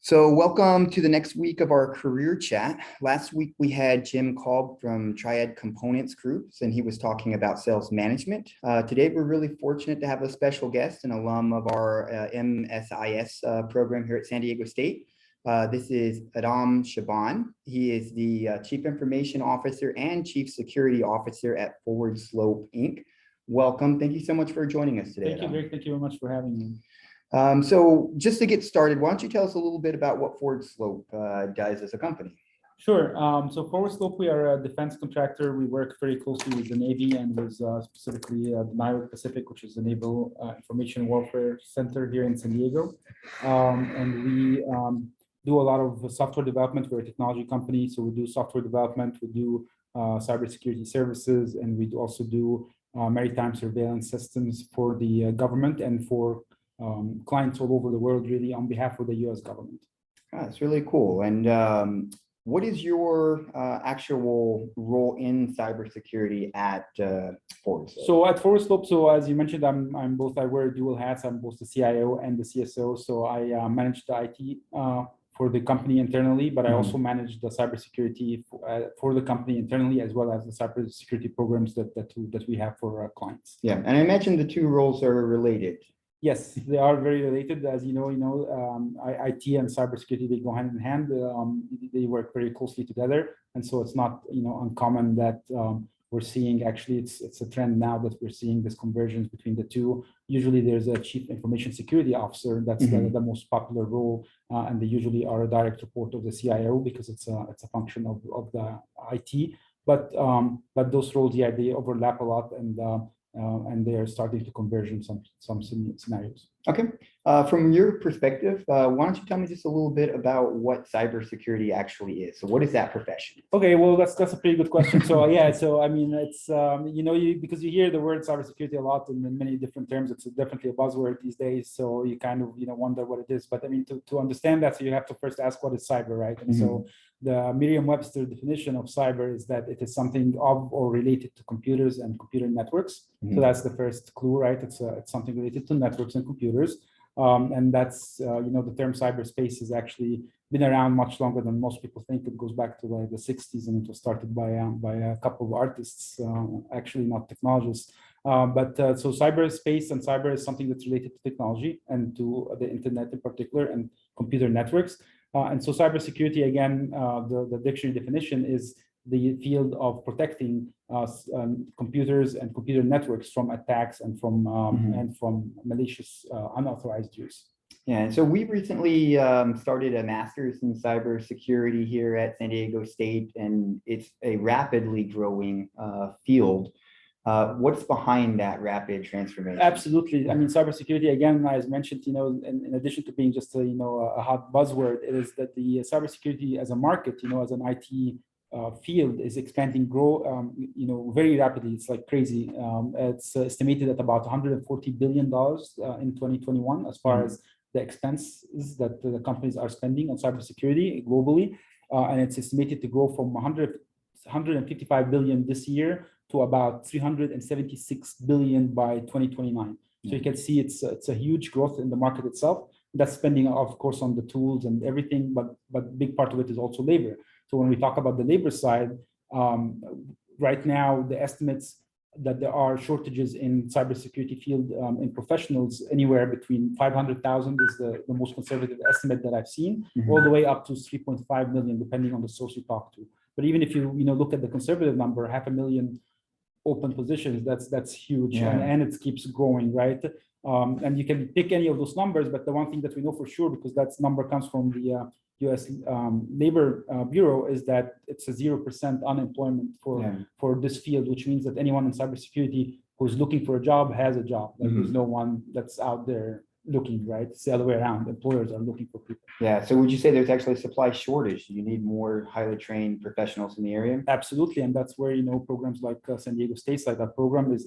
So welcome to the next week of our career chat. Last week we had Jim Kolb from Triad Components Groups, and he was talking about sales management. Today we're really fortunate to have a special guest, an alum of our MSIS program here at San Diego State. This is Adham Shaaban. He is the Chief Information Officer and Chief Security Officer at Forward Slope Inc. Welcome. Thank you so much for joining us today. Thank you, Greg. Thank you very much for having me. So just to get started, why don't you tell us a little bit about what Forward Slope does as a company? Sure. So Forward Slope, we are a defense contractor. We work very closely with the Navy and with specifically the NIWC Pacific, which is the Naval Information Warfare Center here in San Diego. And we do a lot of software development. We're a technology company, so we do software development, we do cybersecurity services, and we also do maritime surveillance systems for the government and for clients all over the world, really, on behalf of the U.S. government. That's really cool. And what is your actual role in cybersecurity at Forward Slope? So at Forward Slope, so as you mentioned, I wear dual hats. I'm both the CIO and the CSO. So I manage the IT for the company internally, but I also manage the cybersecurity for the company internally, as well as the cybersecurity programs that we have for our clients. Yeah, and I imagine the two roles are related. Yes, they are very related. As you know, IT and cybersecurity, they go hand in hand. They work very closely together, and so it's not uncommon that we're seeing. Actually, it's a trend now that we're seeing this convergence between the two. Usually, there's a chief information security officer. That's the most popular role, and they usually are a direct report of the CIO because it's a function of the IT. But those roles, yeah, they overlap a lot, and they are starting to converge in some scenarios. Okay. From your perspective, why don't you tell me just a little bit about what cybersecurity actually is? So what is that profession? Okay, well, that's a pretty good question. So yeah, so I mean, it's because you hear the word cybersecurity a lot in many different terms. It's definitely a buzzword these days. So you kind of wonder what it is. But I mean, to understand that, so you have to first ask what is cyber, right? And so the Merriam-Webster definition of cyber is that it is something of or related to computers and computer networks. So that's the first clue, right? It's something related to networks and computers. And that's, the term cyberspace has actually been around much longer than most people think. It goes back to the 60s, and it was started by a couple of artists, actually not technologists. So cyberspace and cyber is something that's related to technology and to the internet in particular and computer networks. And so cybersecurity, again, the dictionary definition is the field of protecting computers and computer networks from attacks and from malicious, unauthorized use. Yeah, and so we recently started a master's in cybersecurity here at San Diego State, and it's a rapidly growing field. What's behind that rapid transformation? Absolutely. I mean, cybersecurity, again, as mentioned, in addition to being just a hot buzzword, it is that the cybersecurity as a market, as an IT field is expanding, very rapidly. It's like crazy. It's estimated at about $140 billion in 2021 as far as the expenses that the companies are spending on cybersecurity globally, and it's estimated to grow from 155 billion this year to about 376 billion by 2029. So you can see it's a huge growth in the market itself. That's spending, of course, on the tools and everything, but a big part of it is also labor. So when we talk about the labor side, right now, the estimates that there are shortages in cybersecurity field in professionals, anywhere between 500,000 is the most conservative estimate that I've seen, all the way up to 3.5 million, depending on the source you talk to. But even if you look at the conservative number, 500,000 open positions, that's huge, and it keeps growing, right? And you can pick any of those numbers, but the one thing that we know for sure, because that number comes from the U.S. Labor Bureau, is that it's a 0% unemployment for this field, which means that anyone in cybersecurity who's looking for a job has a job. Like there's no one that's out there looking, right? It's the other way around. Employers are looking for people. Yeah. So would you say there's actually a supply shortage? You need more highly trained professionals in the area? Absolutely. And that's where, programs like San Diego State's like that program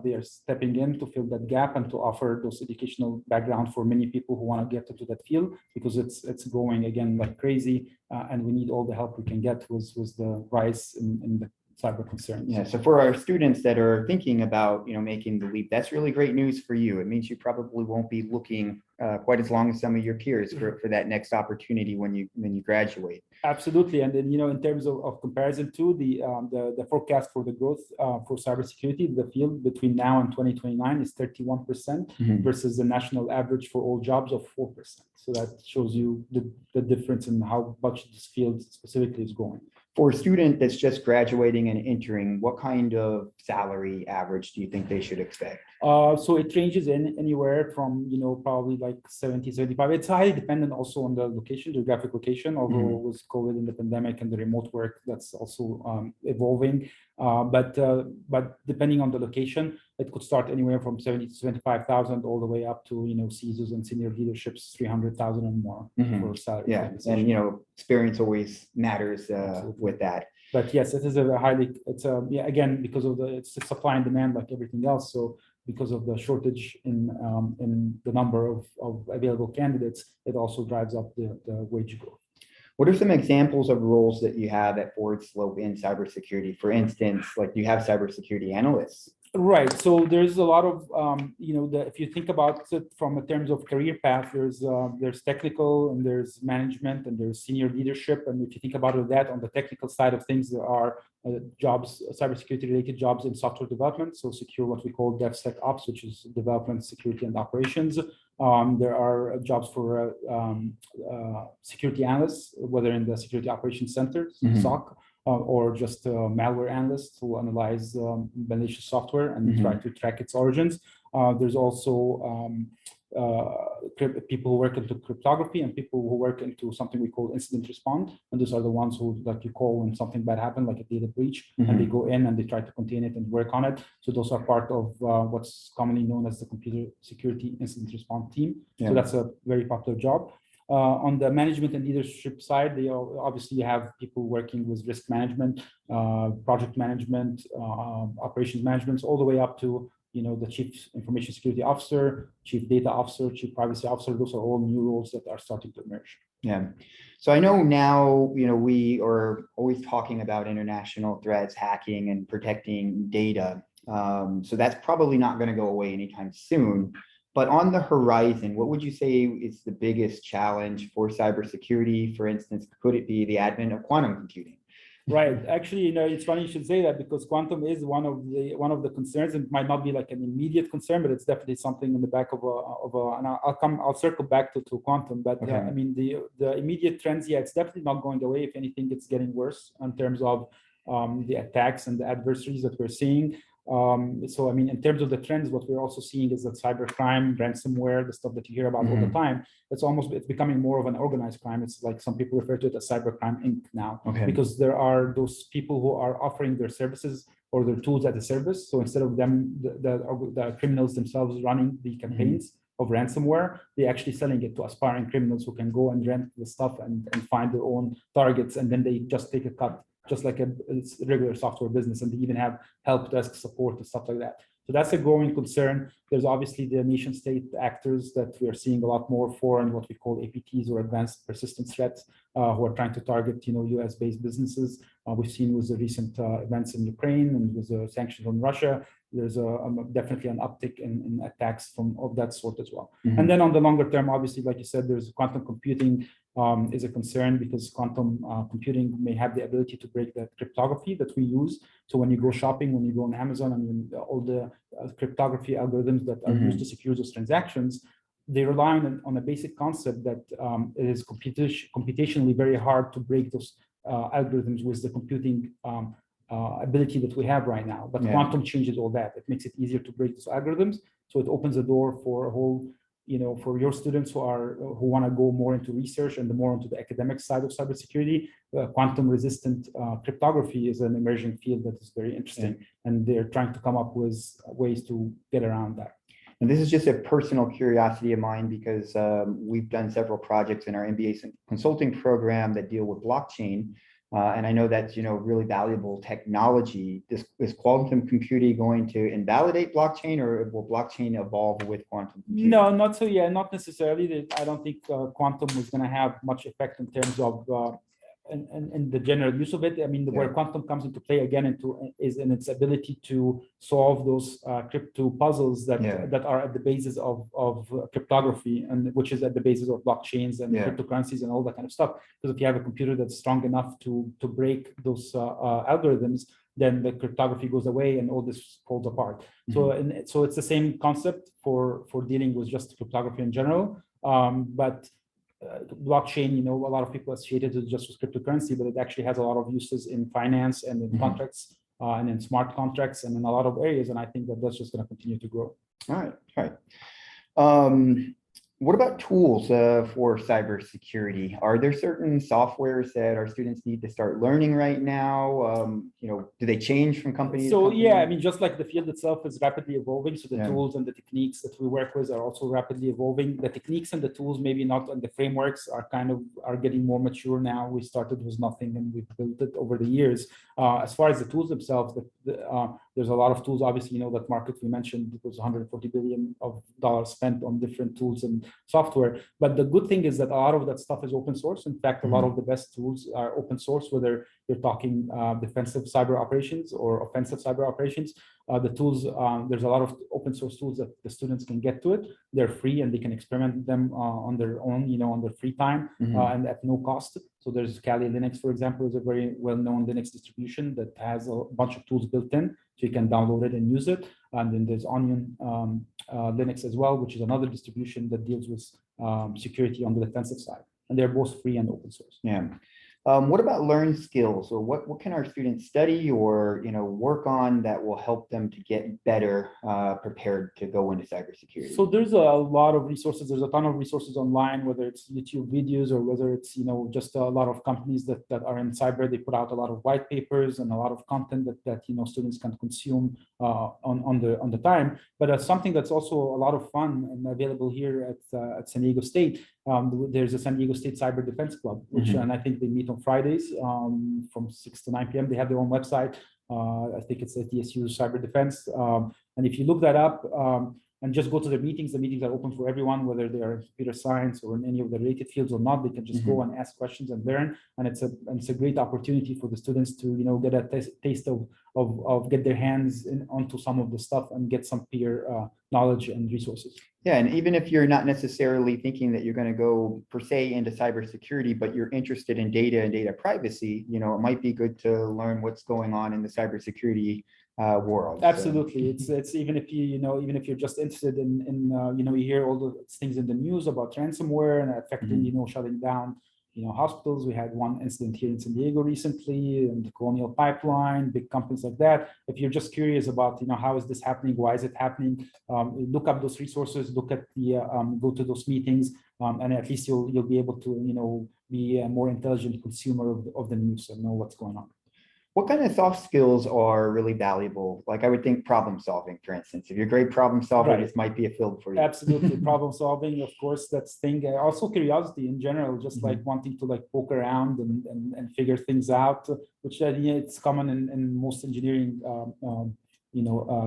they are stepping in to fill that gap and to offer those educational background for many people who want to get into that field, because it's growing again like crazy. And we need all the help we can get with the rise in the cyber concerns. Yeah, so for our students that are thinking about, making the leap, that's really great news for you. It means you probably won't be looking quite as long as some of your peers for that next opportunity when you graduate. Absolutely, and then in terms of comparison to the forecast for the growth for cybersecurity, the field between now and 2029 is 31% versus the national average for all jobs of 4%. So that shows you the difference in how much this field specifically is growing. For a student that's just graduating and entering, what kind of salary average do you think they should expect? So it ranges anywhere from, probably like 70, 75. It's highly dependent also on the location, geographic location, although with COVID and the pandemic and the remote work, that's also evolving. But depending on the location, it could start anywhere from 70 to 75,000 all the way up to, CISOs and senior leaderships, 300,000 and more for salary. Yeah, and experience always matters with that. But yes, it is again, because of it's supply and demand like everything else. So because of the shortage in the number of available candidates, it also drives up the wage growth. What are some examples of roles that you have at Forward Slope in cybersecurity? For instance, like you have cybersecurity analysts. Right. So there's a lot of, if you think about it from a terms of career path, there's technical and there's management and there's senior leadership. And if you think about that on the technical side of things, there are jobs, cybersecurity related jobs in software development. So secure what we call DevSecOps, which is development, security, and operations. There are jobs for security analysts, whether in the security operations centers, SOC, or just malware analysts who analyze malicious software and try to track its origins. There's also people who work into cryptography and people who work into something we call incident response. And those are the ones who you call when something bad happened, like a data breach, and they go in and they try to contain it and work on it. So those are part of what's commonly known as the computer security incident response team. So that's a very popular job. On the management and leadership side, they obviously have people working with risk management, project management, operations management, all the way up to the chief information security officer, chief data officer, chief privacy officer. Those are all new roles that are starting to emerge. Yeah. So I know now, we are always talking about international threats, hacking, and protecting data. So that's probably not going to go away anytime soon. But on the horizon, what would you say is the biggest challenge for cybersecurity? For instance, could it be the advent of quantum computing? Right. Actually, it's funny you should say that, because quantum is one of the concerns. It might not be like an immediate concern, but it's definitely something in the back of and I'll circle back to quantum. But okay. I mean, the immediate trends, it's definitely not going away. If anything, it's getting worse in terms of the attacks and the adversaries that we're seeing. So, I mean, in terms of the trends, what we're also seeing is that cybercrime, ransomware, the stuff that you hear about all the time, it's becoming more of an organized crime. It's like some people refer to it as cybercrime Inc. now, because there are those people who are offering their services or their tools as a service. So instead of them, the criminals themselves running the campaigns of ransomware, they're actually selling it to aspiring criminals who can go and rent the stuff and find their own targets, and then they just take a cut, just like a regular software business, and they even have help desk support and stuff like that. So that's a growing concern. There's obviously the nation state actors that we are seeing a lot more for, and what we call APTs, or advanced persistent threats, who are trying to target US based businesses. We've seen with the recent events in Ukraine and with the sanctions on Russia, there's definitely an uptick in attacks of that sort as well. And then on the longer term, obviously, like you said, there's quantum computing is a concern, because quantum computing may have the ability to break the cryptography that we use. So when you go shopping, when you go on Amazon, and all the cryptography algorithms that are used to secure those transactions, they rely on a basic concept that it is computationally very hard to break those algorithms with the computing ability that we have right now. But quantum changes all that. It makes it easier to break those algorithms. So it opens the door for a whole, for your students who want to go more into research and more into the academic side of cybersecurity. Quantum resistant cryptography is an emerging field that is very interesting, and they're trying to come up with ways to get around that. And this is just a personal curiosity of mine, because we've done several projects in our MBA consulting program that deal with blockchain. And I know that's, really valuable technology. Is quantum computing going to invalidate blockchain, or will blockchain evolve with quantum computing? No, not so. Not necessarily. I don't think quantum is going to have much effect in terms of and the general use of it. I mean, where quantum comes into play again is in its ability to solve those crypto puzzles that are at the basis of cryptography, and which is at the basis of blockchains and cryptocurrencies and all that kind of stuff. Because if you have a computer that's strong enough to break those algorithms, then the cryptography goes away and all this falls apart. So it's the same concept for dealing with just cryptography in general, but blockchain, a lot of people associated it just with cryptocurrency, but it actually has a lot of uses in finance and in contracts and in smart contracts and in a lot of areas. And I think that that's just going to continue to grow. All right. What about tools for cybersecurity? Are there certain softwares that our students need to start learning right now? Do they change from company to company? Yeah, I mean, just like the field itself is rapidly evolving, so the tools and the techniques that we work with are also rapidly evolving. The techniques and the tools, maybe not, and the frameworks are getting more mature now. We started with nothing and we've built it over the years. As far as the tools themselves, there's a lot of tools. Obviously, that market we mentioned, it was $140 billion spent on different tools and software. But the good thing is that a lot of that stuff is open source. In fact, a lot of the best tools are open source, whether you're talking defensive cyber operations or offensive cyber operations. The tools, there's a lot of open source tools that the students can get to it. They're free and they can experiment them on their own, on their free time and at no cost. So there's Kali Linux, for example, is a very well-known Linux distribution that has a bunch of tools built in, so you can download it and use it. And then there's Onion Linux as well, which is another distribution that deals with security on the defensive side. And they're both free and open source. Yeah. What about learned skills, or what can our students study or work on that will help them to get better prepared to go into cybersecurity? So there's a lot of resources. There's a ton of resources online, whether it's YouTube videos or whether it's just a lot of companies that are in cyber. They put out a lot of white papers and a lot of content that students can consume on the time. But something that's also a lot of fun and available here at San Diego State. There's a San Diego State Cyber Defense Club, which and I think they meet on Fridays from 6 to 9 p.m. They have their own website. I think it's at TSU Cyber Defense. And if you look that up and just go to the meetings are open for everyone, whether they are in computer science or in any of the related fields or not. They can just go and ask questions and learn. And it's a great opportunity for the students to get a taste of get their hands onto some of the stuff and get some peer knowledge and resources. Yeah, and even if you're not necessarily thinking that you're going to go per se into cybersecurity, but you're interested in data and data privacy, it might be good to learn what's going on in the cybersecurity world. Absolutely, so. It's even if even if you're just interested in you hear all the things in the news about ransomware and affecting shutting down hospitals. We had one incident here in San Diego recently, and the Colonial Pipeline, big companies like that. If you're just curious about, how is this happening? Why is it happening? Look up those resources, look at go to those meetings, and at least you'll be able to, be a more intelligent consumer of the news and know what's going on. What kind of soft skills are really valuable? Like I would think problem solving, for instance. If you're a great problem solver, this might be a field for you. Absolutely. Problem solving, of course, that's thing. Also curiosity in general, just like wanting to poke around and figure things out, which it's common in most engineering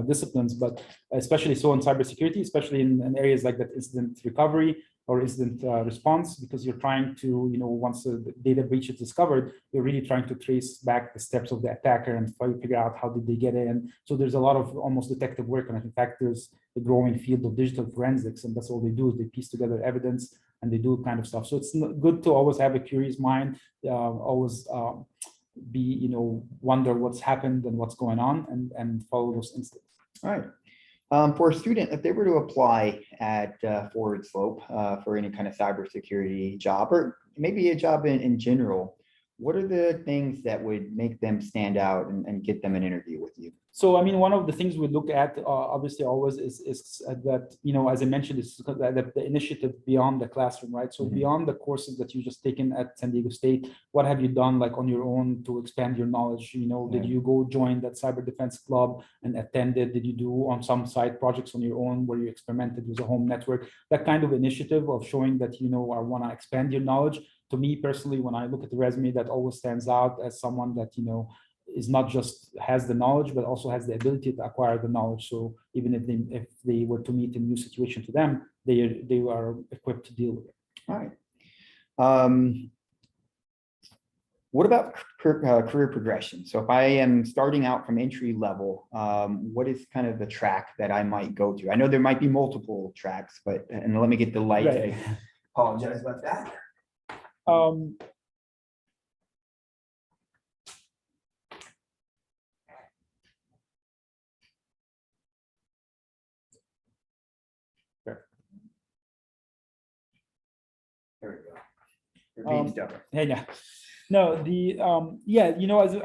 disciplines, but especially so in cybersecurity, especially in areas like that incident recovery or incident response, because you're trying to, once the data breach is discovered, you're really trying to trace back the steps of the attacker and figure out how did they get in. So there's a lot of almost detective work. And in fact, there's a growing field of digital forensics, and that's all they do is they piece together evidence and they do kind of stuff. So it's good to always have a curious mind, always be, wonder what's happened and what's going on and follow those instincts. All right. For a student, if they were to apply at Forward Slope for any kind of cybersecurity job, or maybe a job in general, what are the things that would make them stand out and get them an interview with you? So, I mean, one of the things we look at, obviously, always is that, as I mentioned, is that the initiative beyond the classroom, right? So beyond the courses that you just taken at San Diego State, what have you done on your own to expand your knowledge? Did you go join that cyber defense club and attended? Did you do on some side projects on your own where you experimented with a home network? That kind of initiative of showing that, I want to expand your knowledge. To me personally, when I look at the resume, that always stands out as someone that, is not just has the knowledge, but also has the ability to acquire the knowledge. So even if they were to meet a new situation to them, they are equipped to deal with it. All right. What about career progression? So if I am starting out from entry level, what is kind of the track that I might go to? I know there might be multiple tracks, but, and let me get the light. Right. I apologize about that. Um, There we go. You're being stubborn. yeah. No, yeah,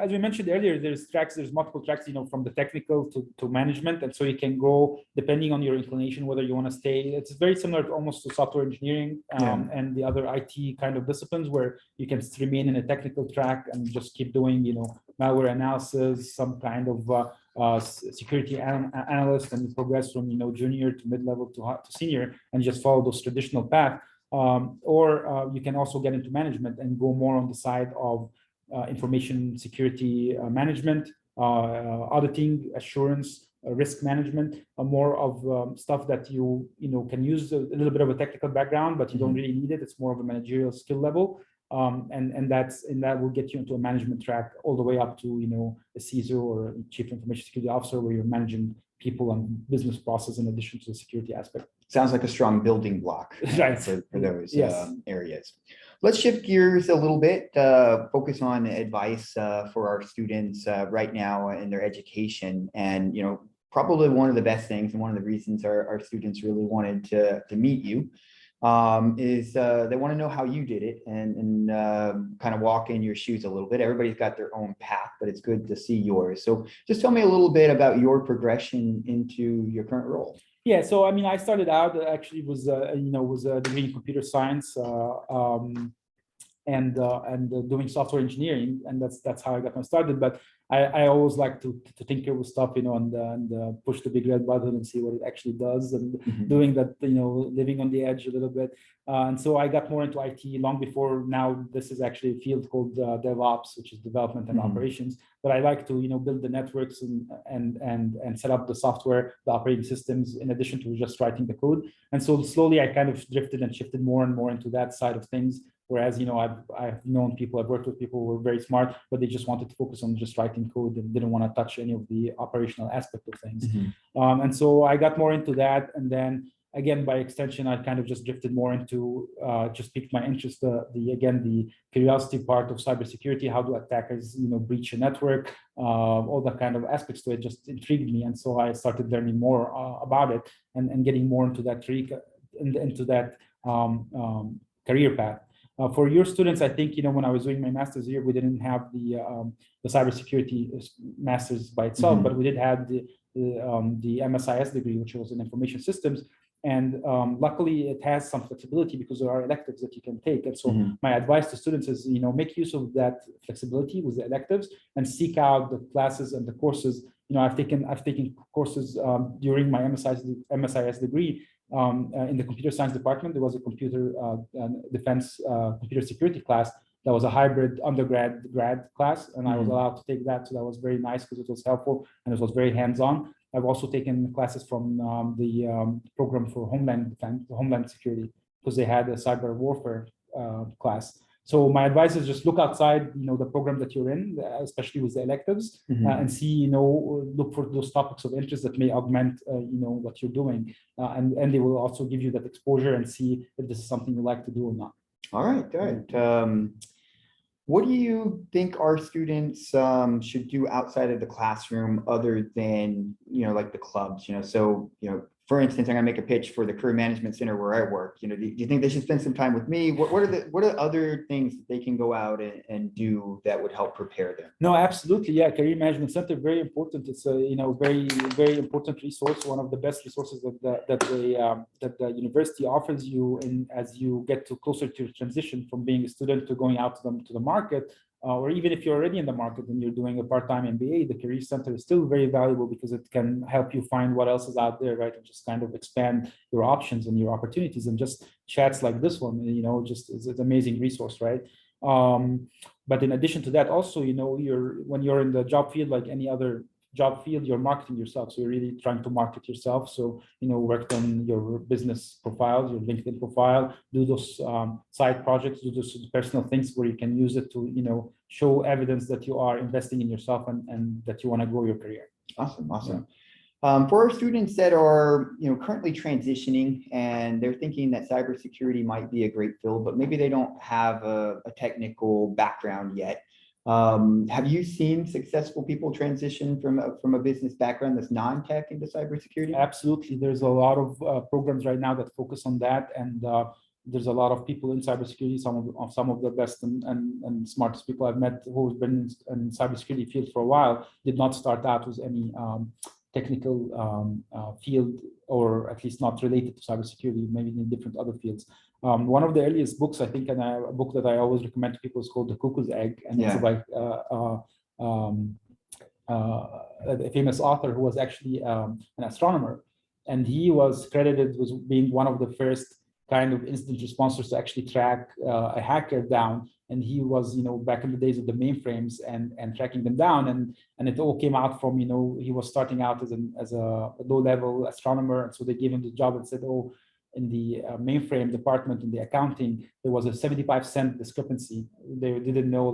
as we mentioned earlier, there's multiple tracks, from the technical to management. And so you can go depending on your inclination, whether you want to stay. It's very similar almost to software engineering and the other IT kind of disciplines, where you can remain in a technical track and just keep doing, malware analysis, some kind of security analyst, and progress from, junior to mid-level to senior, and just follow those traditional path. Or you can also get into management and go more on the side of information security management, auditing, assurance, risk management, more of stuff that you can use a little bit of a technical background, but you don't really need it. It's more of a managerial skill level. And that will get you into a management track all the way up to a CISO or a chief information security officer, where you're managing people and business process in addition to the security aspect. Sounds like a strong building block right. for those Yes. Areas. Let's shift gears a little bit, focus on advice for our students right now in their education. And, probably one of the best things and one of the reasons our students really wanted to meet you is they want to know how you did it and kind of walk in your shoes a little bit. Everybody's got their own path, but it's good to see yours. So just tell me a little bit about your progression into your current role. Yeah, so I mean, I started out actually was a degree in computer science and doing software engineering, and that's how I got my started. But I always like to tinker with stuff, and push the big red button and see what it actually does, and doing that, living on the edge a little bit. And so I got more into IT long before now. This is actually a field called DevOps, which is development and operations. But I like to build the networks and set up the software, the operating systems, in addition to just writing the code. And so slowly I kind of drifted and shifted more and more into that side of things. Whereas, I've known people, I've worked with people who were very smart, but they just wanted to focus on just writing code and didn't want to touch any of the operational aspect of things. And so I got more into that. And then again, by extension, I kind of just drifted more into, just piqued my interest, the curiosity part of cybersecurity. How do attackers, breach a network? All that kind of aspects to it just intrigued me. And so I started learning more about it and getting more into that career path. For your students, I think, when I was doing my master's here, we didn't have the cybersecurity master's by itself, but we did have the MSIS degree, which was in information systems. And luckily, it has some flexibility because there are electives that you can take. And so my advice to students is, make use of that flexibility with the electives and seek out the classes and the courses. I've taken courses during my MSIS degree. In the computer science department, there was a computer defense computer security class that was a hybrid undergrad grad class, and I was allowed to take that. So that was very nice because it was helpful and it was very hands-on. I've also taken classes from the program for Homeland Defense, Homeland Security, because they had a cyber warfare class. So my advice is just look outside, the program that you're in, especially with the electives, and see, look for those topics of interest that may augment, what you're doing, and they will also give you that exposure and see if this is something you like to do or not. All right. What do you think our students should do outside of the classroom, other than like the clubs? So for instance, I'm going to make a pitch for the career management center where I work. Do you think they should spend some time with me? What are other things that they can go out and do that would help prepare them? No, absolutely. Yeah. Career management center, very important. It's a, very, very important resource. One of the best resources that the university offers you as you get closer to transition from being a student to going out to the market. Or even if you're already in the market and you're doing a part-time MBA, the Career Center is still very valuable because it can help you find what else is out there, right? And just kind of expand your options and your opportunities. And just chats like this one, just is an amazing resource, right? But in addition to that, also, when you're in the job field, like any other job field, you're marketing yourself. So you're really trying to market yourself. So, worked on your business profiles, your LinkedIn profile, do those side projects, do those personal things where you can use it to, show evidence that you are investing in yourself and that you want to grow your career. Awesome. For our students that are, currently transitioning and they're thinking that cybersecurity might be a great field, but maybe they don't have a technical background yet. Have you seen successful people transition from a business background that's non-tech into cybersecurity? Absolutely. There's a lot of programs right now that focus on that. And there's a lot of people in cybersecurity, some of the best and smartest people I've met who've been in cybersecurity field for a while, did not start out with any technical field, or at least not related to cybersecurity, maybe in different other fields. One of the earliest books, I think, and a book that I always recommend to people is called The Cuckoo's Egg. And it's like a famous author who was actually an astronomer. And he was credited with being one of the first kind of incident responders to actually track a hacker down. And he was, back in the days of the mainframes and tracking them down. And it all came out from, he was starting out as a low-level astronomer. And so they gave him the job and said, oh, in the mainframe department, in the accounting, there was a 75-cent discrepancy. They didn't know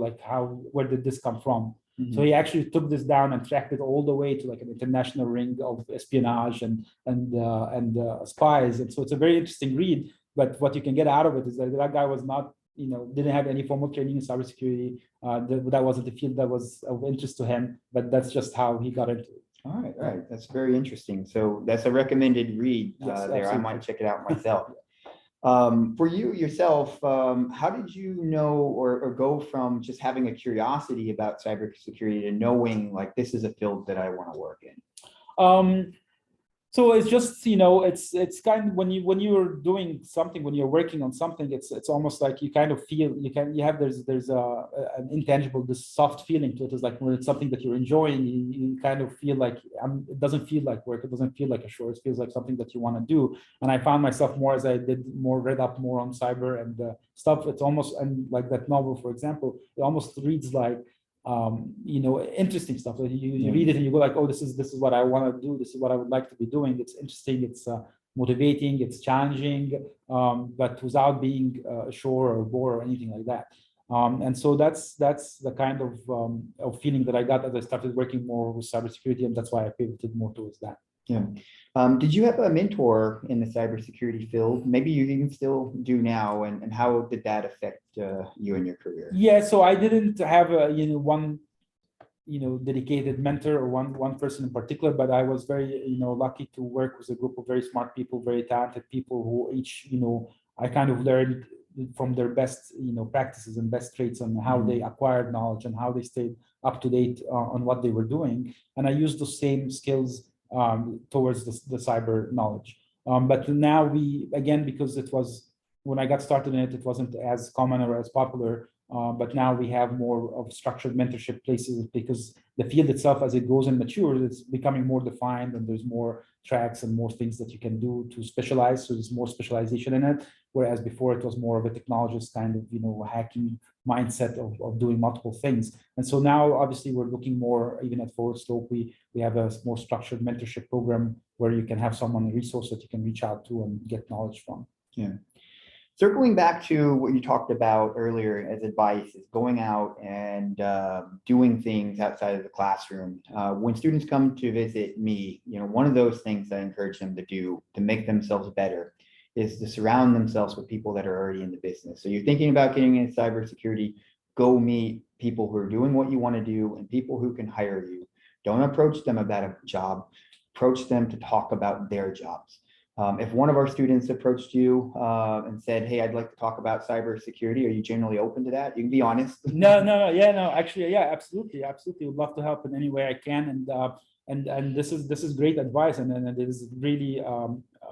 where did this come from? Mm-hmm. So he actually took this down and tracked it all the way to like an international ring of espionage and spies. And so it's a very interesting read. But what you can get out of it is that guy was not, didn't have any formal training in cybersecurity. That wasn't the field that was of interest to him, but that's just how he got into it. All right. That's very interesting. So that's a recommended read there. Absolutely. I might check it out myself. For you yourself, how did you know or go from just having a curiosity about cybersecurity to knowing like this is a field that I want to work in? So it's just, it's kind of when you're doing something, when you're working on something, it's almost like you kind of feel there's an intangible, this soft feeling to it. It's like when it's something that you're enjoying, you kind of feel like it doesn't feel like work. It doesn't feel like a chore. It feels like something that you want to do. And I found myself more as I read up more on cyber and stuff. It's almost, and like that novel, for example, it almost reads like, interesting stuff. You read it and you go like, oh, this is what I want to do. This is what I would like to be doing. It's interesting. It's motivating. It's challenging, but without being a chore or a bore or anything like that. And so that's the kind of feeling that I got as I started working more with cybersecurity, and that's why I pivoted more towards that. Yeah. Did you have a mentor in the cybersecurity field? Maybe you even still do now, and how did that affect you in your career? Yeah, so I didn't have one dedicated mentor or one person in particular, but I was very lucky to work with a group of very smart people, very talented people who each I kind of learned from their best practices and best traits on how they acquired knowledge and how they stayed up to date on what they were doing, and I used those same skills towards the cyber knowledge. But now because it was when I got started in it, it wasn't as common or as popular. But now we have more of structured mentorship places because the field itself, as it goes and matures, it's becoming more defined, and there's more tracks and more things that you can do to specialize. So there's more specialization in it. Whereas before it was more of a technologist kind of hacking mindset of doing multiple things. And so now obviously we're looking more even at Forward Slope. We have a more structured mentorship program where you can have someone, a resource that you can reach out to and get knowledge from. Yeah. Circling back to what you talked about earlier as advice is going out and doing things outside of the classroom. When students come to visit me, one of those things I encourage them to do to make themselves better is to surround themselves with people that are already in the business. So you're thinking about getting into cybersecurity, go meet people who are doing what you want to do and people who can hire you. Don't approach them about a job, approach them to talk about their jobs. If one of our students approached you and said, hey, I'd like to talk about cybersecurity, are you generally open to that? You can be honest. No, actually, yeah, absolutely. Would love to help in any way I can. And this is great advice. And it is really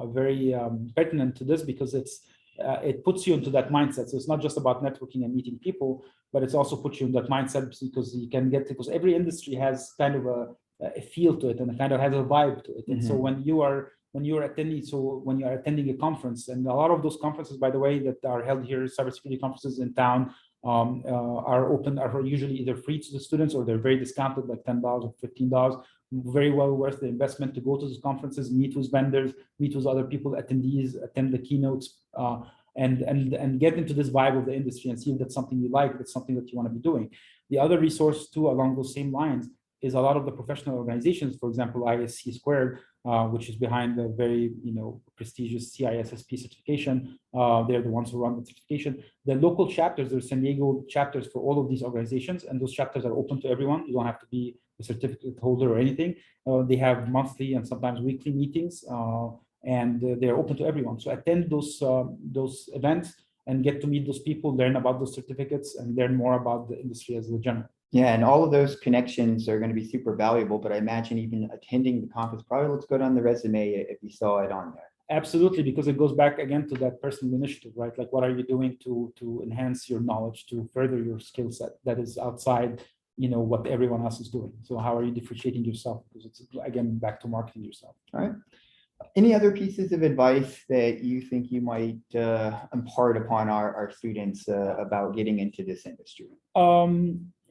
very pertinent to this because it puts you into that mindset. So it's not just about networking and meeting people, but it's also puts you in that mindset because you can because every industry has kind of a feel to it and kind of has a vibe to it. And so when you are attending a conference, and a lot of those conferences, by the way, that are held here, cybersecurity conferences in town, are usually either free to the students or they're very discounted, like $10 or $15. Very well worth the investment to go to those conferences, meet with vendors, meet with other people, attendees, attend the keynotes, and get into this vibe of the industry and see if that's something you like, if it's something that you want to be doing. The other resource too, along those same lines, is a lot of the professional organizations, for example, ISC Squared, which is behind the very prestigious CISSP certification. They're the ones who run the certification. The local chapters, there's San Diego chapters for all of these organizations, and those chapters are open to everyone. You don't have to be a certificate holder or anything. They have monthly and sometimes weekly meetings, and they're open to everyone. So attend those events and get to meet those people, learn about those certificates, and learn more about the industry as a general. Yeah, and all of those connections are going to be super valuable, but I imagine even attending the conference probably looks good on the resume if you saw it on there. Absolutely, because it goes back again to that personal initiative, right? Like, what are you doing to enhance your knowledge, to further your skill set that is outside, what everyone else is doing? So how are you differentiating yourself? Because it's, again, back to marketing yourself. All right. Any other pieces of advice that you think you might impart upon our students about getting into this industry?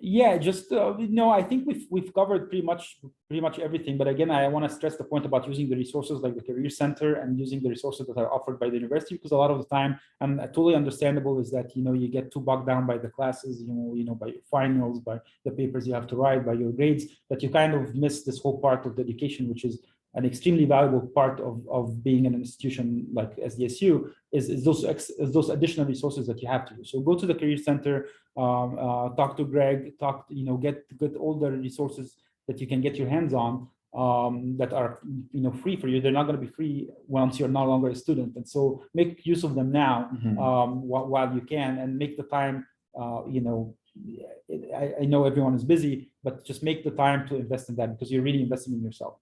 Yeah, just no, I think we've covered pretty much everything. But again, I want to stress the point about using the resources like the Career Center and using the resources that are offered by the university, because a lot of the time, and totally understandable, is that you get too bogged down by the classes, by your finals, by the papers you have to write, by your grades, that you kind of miss this whole part of the education, which is an extremely valuable part of being an institution like SDSU, is those additional resources that you have to use. So go to the Career Center, talk to Greg, get all the resources that you can get your hands on, that are free for you. They're not going to be free once you're no longer a student, and so make use of them now, while you can, and make the time. I know everyone is busy, but just make the time to invest in that, because you're really investing in yourself.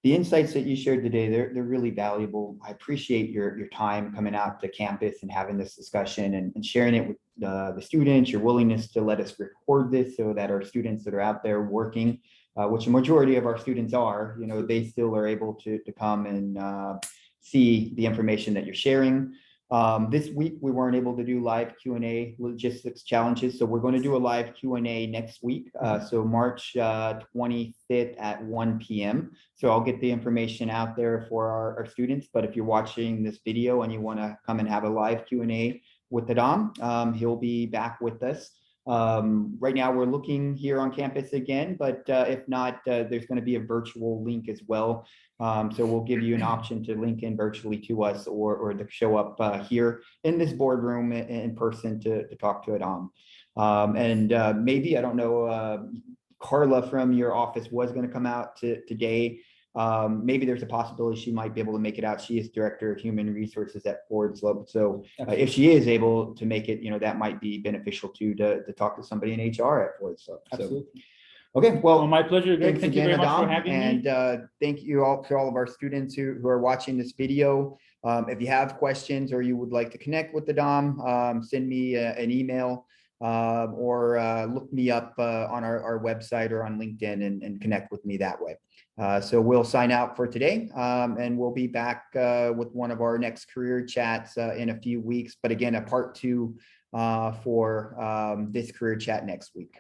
The insights that you shared today, they're really valuable. I appreciate your time coming out to campus and having this discussion and sharing it with the students, your willingness to let us record this so that our students that are out there working, which the majority of our students are, they still are able to come and see the information that you're sharing. This week, we weren't able to do live Q&A logistics challenges, so we're going to do a live Q&A next week, so March 25th at 1 p.m. So I'll get the information out there for our students, but if you're watching this video and you want to come and have a live Q&A with Adham, he'll be back with us. Right now, we're looking here on campus again, but if not, there's going to be a virtual link as well. So we'll give you an option to link in virtually to us or to show up here in this boardroom in person to talk to Adham. And maybe, I don't know, Carla from your office was going to come out today. Maybe there's a possibility she might be able to make it out. She is Director of Human Resources at Ford Slope. So if she is able to make it, that might be beneficial too, to talk to somebody in HR at Ford Slope. Absolutely. So, okay, well, my pleasure, Greg. Thank you very much for having me. And thank you all to all of our students who are watching this video. If you have questions or you would like to connect with Adham, send me an email or look me up on our website or on LinkedIn and connect with me that way. So we'll sign out for today, and we'll be back with one of our next career chats in a few weeks. But again, a part 2 for this career chat next week.